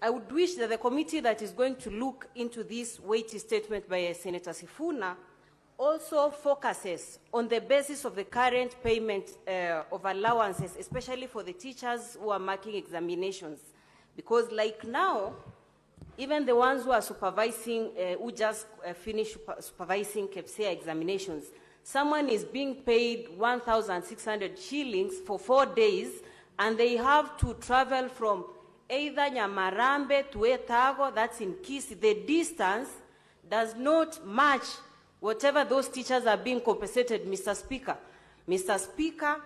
I would wish that the committee that is going to look into this weighty statement by Senator Sifuna also focuses on the basis of the current payment of allowances, especially for the teachers who are marking examinations. Because like now, even the ones who are supervising, who just finished supervising KPSEA examinations, someone is being paid 1,600 shillings for 4 days, and they have to travel from either Nyamarambe to Etago, that's in Kisii. The distance does not match whatever those teachers are being compensated, Mr. Speaker. Mr. Speaker,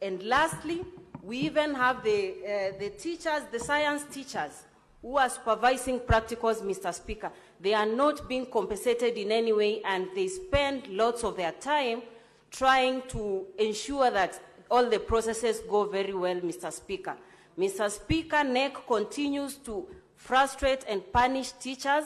and lastly, we even have the teachers, the science teachers, who are supervising practicals, Mr. Speaker. They are not being compensated in any way, and they spend lots of their time trying to ensure that all the processes go very well, Mr. Speaker. Mr. Speaker, KNEC continues to frustrate and punish teachers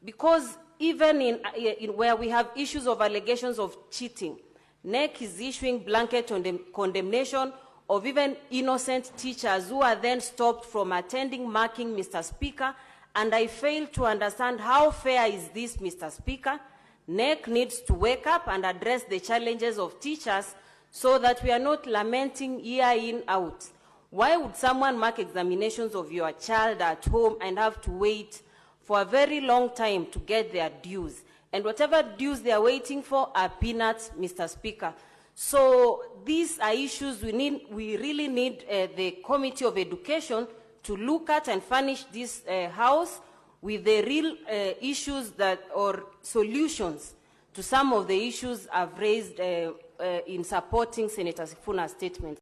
because even in where we have issues of allegations of cheating, KNEC is issuing blanket condemnation of even innocent teachers who are then stopped from attending marking, Mr. Speaker, and I fail to understand how fair is this, Mr. Speaker. KNEC needs to wake up and address the challenges of teachers so that we are not lamenting year in, out. Why would someone mark examinations of your child at home and have to wait for a very long time to get their dues? And whatever dues they are waiting for are peanuts, Mr. Speaker. So these are issues we really need the Committee of Education to look at and furnish this House with the real issues or solutions to some of the issues I've raised in supporting Senator Sifuna's statement.